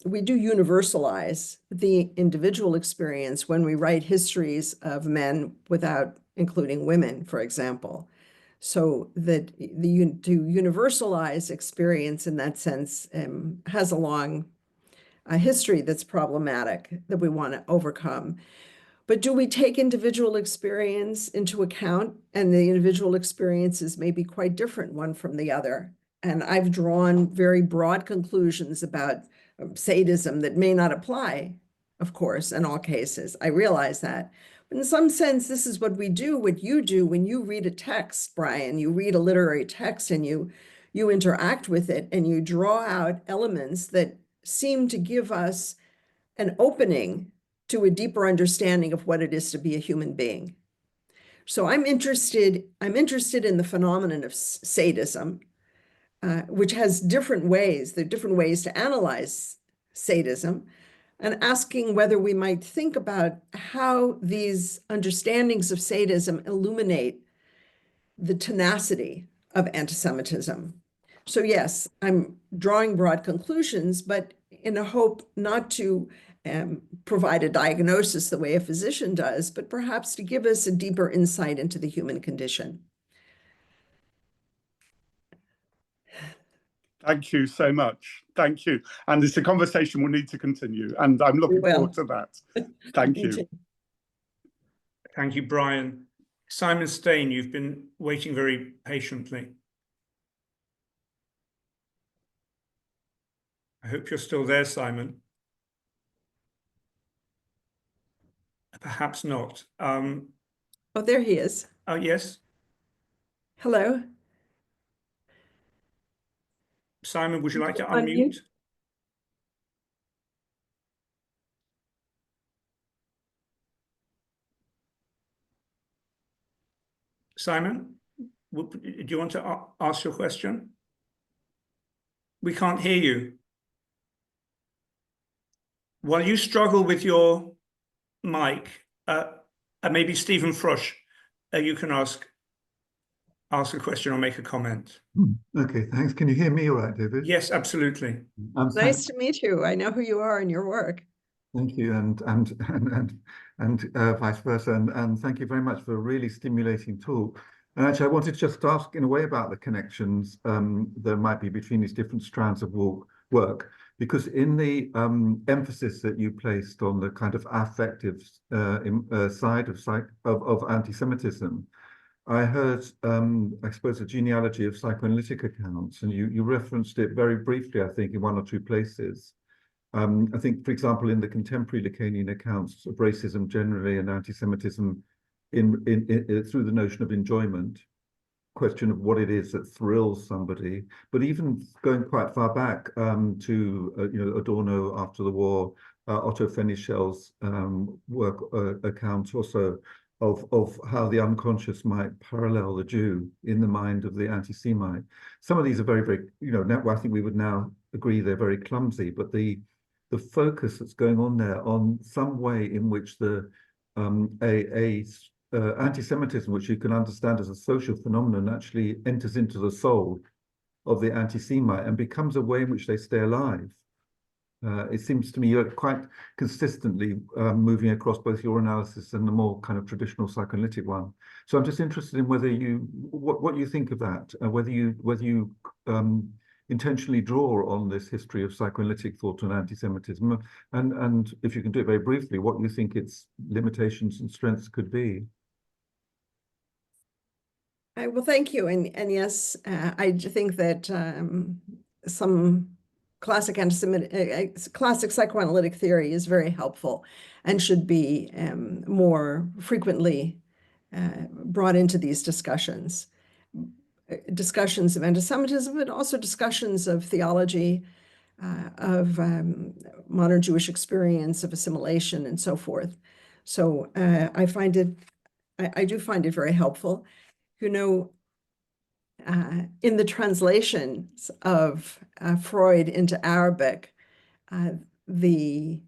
B: universalize the individual experience when we write histories of men without including women, for example. So that to universalize experience in that sense has a long history that's problematic that we want to overcome. But do we take individual experience into account? And the individual experiences may be quite different one from the other. And I've drawn very broad conclusions about sadism that may not apply, of course, in all cases. I realize that. But in some sense, this is what we do, what you do when you read a text, Brian. You read a literary text and you interact with it and you draw out elements that seem to give us an opening to a deeper understanding of what it is to be a human being. So I'm interested in the phenomenon of sadism, which has different ways. There are different ways to analyze sadism, and asking whether we might think about how these understandings of sadism illuminate the tenacity of anti-Semitism. So yes, I'm drawing broad conclusions, but in a hope not to provide a diagnosis the way a physician does, but perhaps to give us a deeper insight into the human condition.
D: Thank you so much. Thank you. And it's a conversation we'll need to continue. And I'm looking forward to that. Thank you.
A: Thank you, Brian. Simon Stain, you've been waiting very patiently. I hope you're still there, Simon. Perhaps not.
B: Oh, there he is.
A: Oh, yes.
B: Hello.
A: Simon, would you like to unmute? Simon? Do you want to ask your question? We can't hear you. While you struggle with your mic, maybe Stephen Frush, you can ask a question or make a comment.
E: Okay, thanks. Can you hear me all right, David?
A: Yes, absolutely.
B: Nice to meet you. I know who you are and your work.
E: Thank you, and vice versa, and thank you very much for a really stimulating talk. And actually, I wanted to just ask in a way about the connections there might be between these different strands of work, because in the emphasis that you placed on the kind of affective side of anti-Semitism, I heard, I suppose, a genealogy of psychoanalytic accounts, and you referenced it very briefly, I think, in one or two places. I think, for example, in the contemporary Lacanian accounts of racism generally and anti-Semitism through the notion of enjoyment, question of what it is that thrills somebody, but even going quite far back to Adorno after the war, Otto Fenischel's work account also of how the unconscious might parallel the Jew in the mind of the anti-Semite. Some of these are very, very, I think we would now agree they're very clumsy, but the focus that's going on there on some way in which the anti-Semitism, which you can understand as a social phenomenon, actually enters into the soul of the anti-Semite and becomes a way in which they stay alive. It seems to me you're quite consistently moving across both your analysis and the more kind of traditional psychoanalytic one. So I'm just interested in whether what you think of that, whether you intentionally draw on this history of psychoanalytic thought on anti-Semitism, and if you can do it very briefly, what you think its limitations and strengths could be.
B: Well, thank you. And yes, I think that some classic psychoanalytic theory is very helpful and should be more frequently brought into these discussions of anti-Semitism, but also discussions of theology, of modern Jewish experience, of assimilation, and so forth. So I do find it very helpful. In the translations of Freud into Arabic, the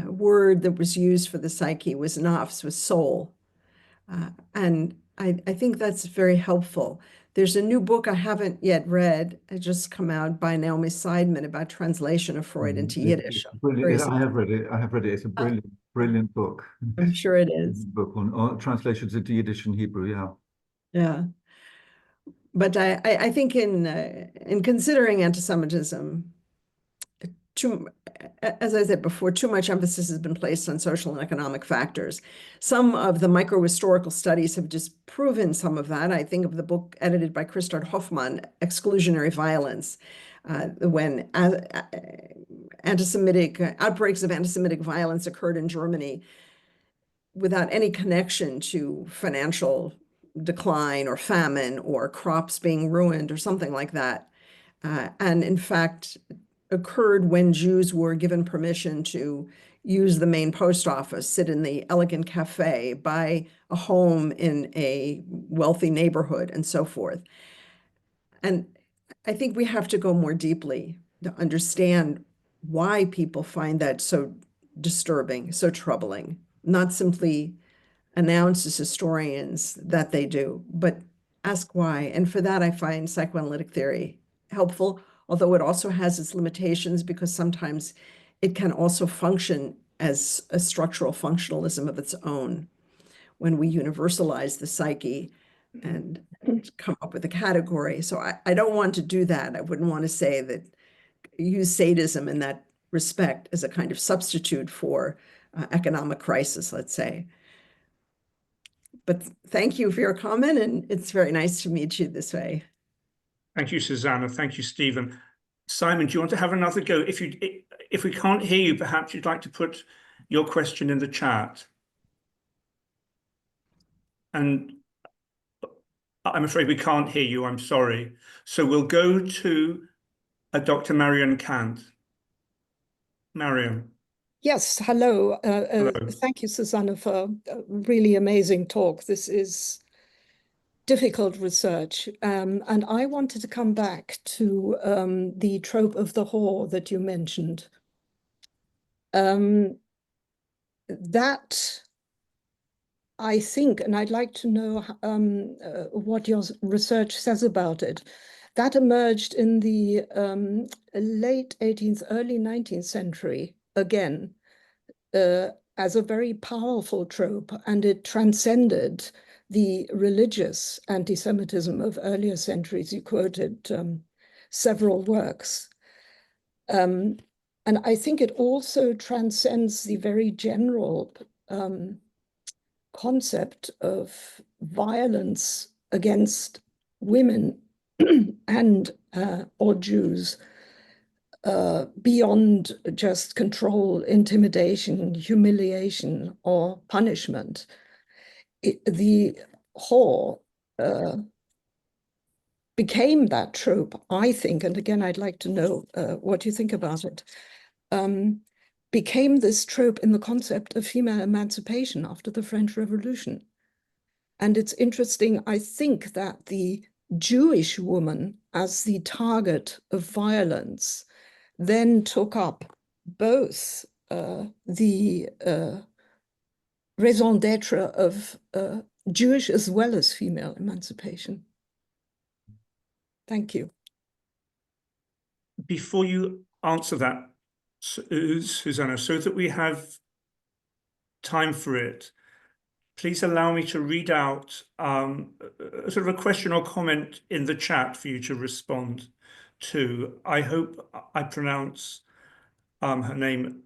B: word that was used for the psyche was nafs, was soul. And I think that's very helpful. There's a new book I haven't yet read. It just come out by Naomi Seidman about translation of Freud into Yiddish.
E: Brilliant. I have read it. It's a brilliant book.
B: I'm sure it is.
E: Book on translations into Yiddish and Hebrew. Yeah.
B: Yeah. But I think in considering anti-Semitism, as I said before, too much emphasis has been placed on social and economic factors. Some of the microhistorical studies have just proven some of that. I think of the book edited by Christard Hoffmann, Exclusionary Violence, when outbreaks of anti-Semitic violence occurred in Germany without any connection to financial decline or famine or crops being ruined or something like that. And in fact, occurred when Jews were given permission to use the main post office, sit in the elegant cafe, buy a home in a wealthy neighborhood, and so forth. And I think we have to go more deeply to understand why people find that so disturbing, so troubling, not simply announce as historians that they do, but ask why. And for that, I find psychoanalytic theory helpful, although it also has its limitations because sometimes it can also function as a structural functionalism of its own when we universalize the psyche and come up with a category. So I don't want to do that. I wouldn't want to say that use sadism in that respect as a kind of substitute for economic crisis, let's say. But thank you for your comment, and it's very nice to meet you this way.
A: Thank you, Susanna. Thank you, Stephen. Simon, do you want to have another go? If we can't hear you, perhaps you'd like to put your question in the chat. And I'm afraid we can't hear you. I'm sorry. So we'll go to Dr. Marion Kant. Marion.
F: Yes, hello.
A: Hello.
F: Thank you, Susanna, for a really amazing talk. This is
B: difficult research. And I wanted to come back to the trope of the whore that you mentioned. That, I think, and I'd like to know what your research says about it, that emerged in the late 18th, early 19th century, again, as a very powerful trope, and it transcended the religious anti-Semitism of earlier centuries. You quoted several works. And I think it also transcends the very general concept of violence against women and or Jews beyond just control, intimidation, humiliation, or punishment. The whore became that trope, I think, and again, I'd like to know what you think about it, became this trope in the concept of female emancipation after the French Revolution. And it's interesting, I think, that the Jewish woman as the target of violence then took up both the raison d'etre of Jewish as well as female emancipation. Thank you.
A: Before you answer that, Susanna, so that we have time for it, please allow me to read out sort of a question or comment in the chat for you to respond to. I hope I pronounce her name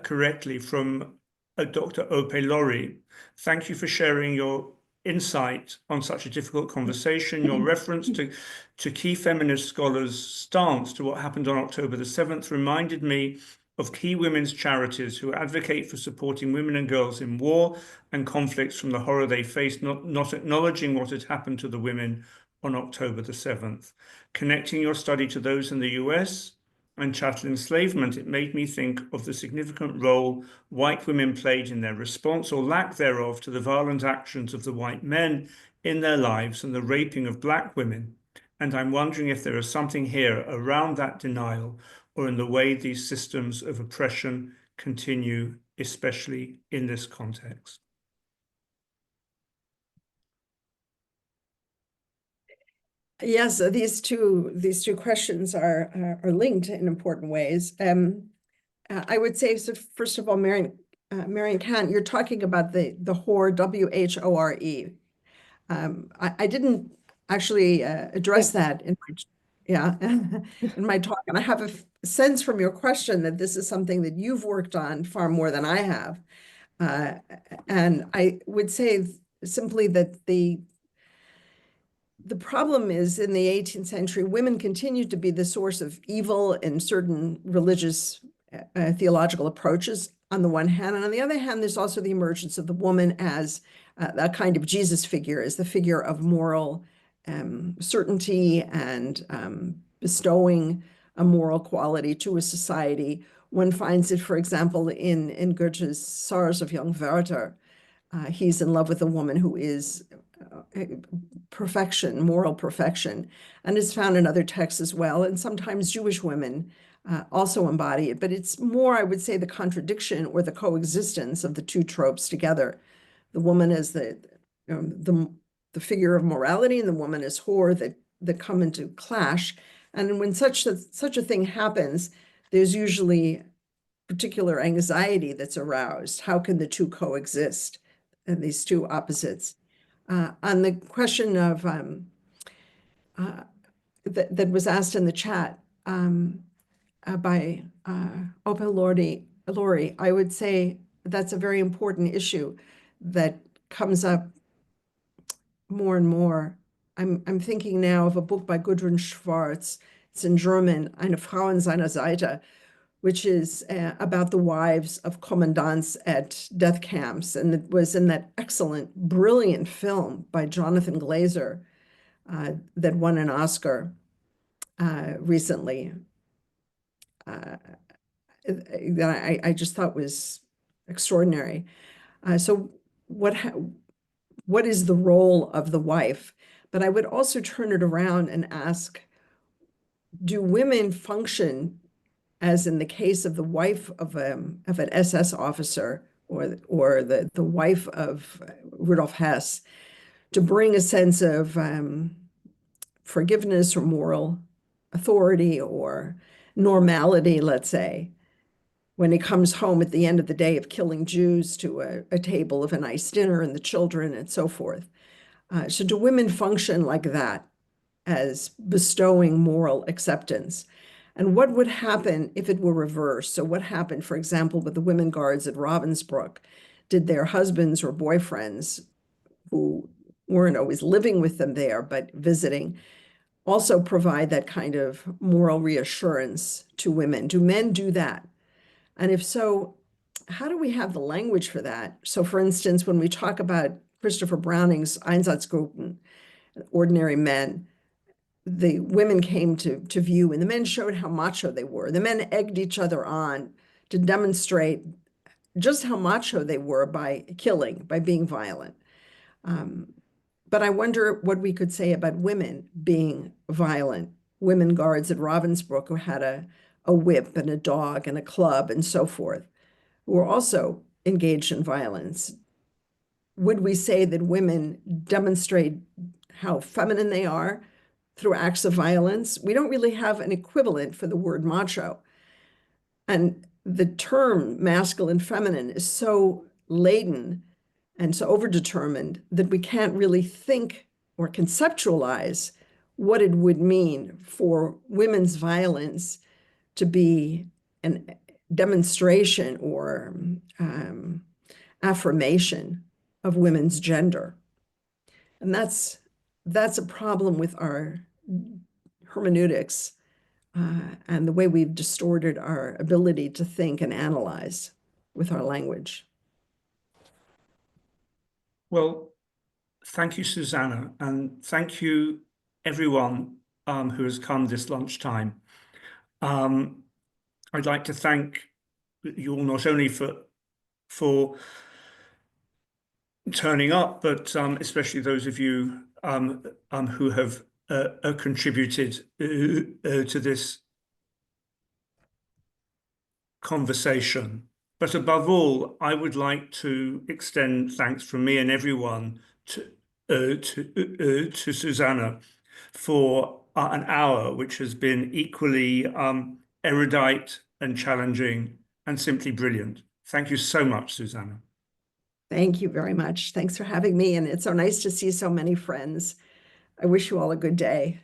A: correctly, from Dr. Ope Laurie. Thank you for sharing your insight on such a difficult conversation. Your reference to key feminist scholars' stance to what happened on October the 7th reminded me of key women's charities who advocate for supporting women and girls in war and conflicts from the horror they faced, not acknowledging what had happened to the women on October the 7th. Connecting your study to those in the US and chattel enslavement, it made me think of the significant role white women played in their response or lack thereof to the violent actions of the white men in their lives and the raping of black women. And I'm wondering if there is something here around that denial or in the way these systems of oppression continue, especially in this context.
B: Yes, these two questions are linked in important ways. I would say, so first of all, Marion Kant, you're talking about the whore, W-H-O-R-E. I didn't actually address that in my talk, and I have a sense from your question that this is something that you've worked on far more than I have. And I would say simply that the problem is, in the 18th century, women continued to be the source of evil in certain religious theological approaches on the one hand, and on the other hand, there's also the emergence of the woman as a kind of Jesus figure, as the figure of moral certainty and bestowing a moral quality to a society. One finds it, for example, in Goethe's Sorrows of Young Werther. He's in love with a woman who is perfection, moral perfection, and is found in other texts as well. And sometimes Jewish women also embody it, but it's more, I would say, the contradiction or the coexistence of the two tropes together. The woman as the figure of morality, and the woman as whore, that come into clash. And when such a thing happens, there's usually particular anxiety that's aroused. How can the two coexist? And these two opposites. On the question of that was asked in the chat by Ope Laurie, I would say that's a very important issue that comes up more and more. I'm thinking now of a book by Gudrun Schwarz. It's in German, Eine Frau an seiner Seite, which is about the wives of commandants at death camps. And it was in that excellent, brilliant film by Jonathan Glazer that won an Oscar recently. That I just thought was extraordinary. So what what is the role of the wife? But I would also turn it around and ask, do women function, as in the case of the wife of an SS officer or the wife of Rudolf Hess, to bring a sense of forgiveness or moral authority or normality, let's say, when he comes home at the end of the day of killing Jews to a table of a nice dinner and the children and so forth. So do women function like that, as bestowing moral acceptance? And what would happen if it were reversed? So what happened, for example, with the women guards at Ravensbrück? Did their husbands or boyfriends, who weren't always living with them there, but visiting, also provide that kind of moral reassurance to women? Do men do that? And if so, how do we have the language for that? So for instance, when we talk about Christopher Browning's Einsatzgruppen, ordinary men, the women came to view and the men showed how macho they were. The men egged each other on to demonstrate just how macho they were by killing, by being violent. But I wonder what we could say about women being violent. Women guards at Ravensbrück who had a whip and a dog and a club and so forth, who were also engaged in violence. Would we say that women demonstrate how feminine they are through acts of violence? We don't really have an equivalent for the word macho. And the term masculine, feminine is so laden and so overdetermined that we can't really think or conceptualize what it would mean for women's violence to be a demonstration or affirmation of women's gender. And that's a problem with our hermeneutics and the way we've distorted our ability to think and analyze with our language.
A: Well, thank you, Susanna, and thank you, everyone who has come this lunchtime. I'd like to thank you all not only for turning up, but especially those of you who have contributed to this conversation. But above all, I would like to extend thanks from me and everyone to Susanna for an hour which has been equally erudite and challenging and simply brilliant. Thank you so much, Susanna.
B: Thank you very much. Thanks for having me. And it's so nice to see so many friends. I wish you all a good day.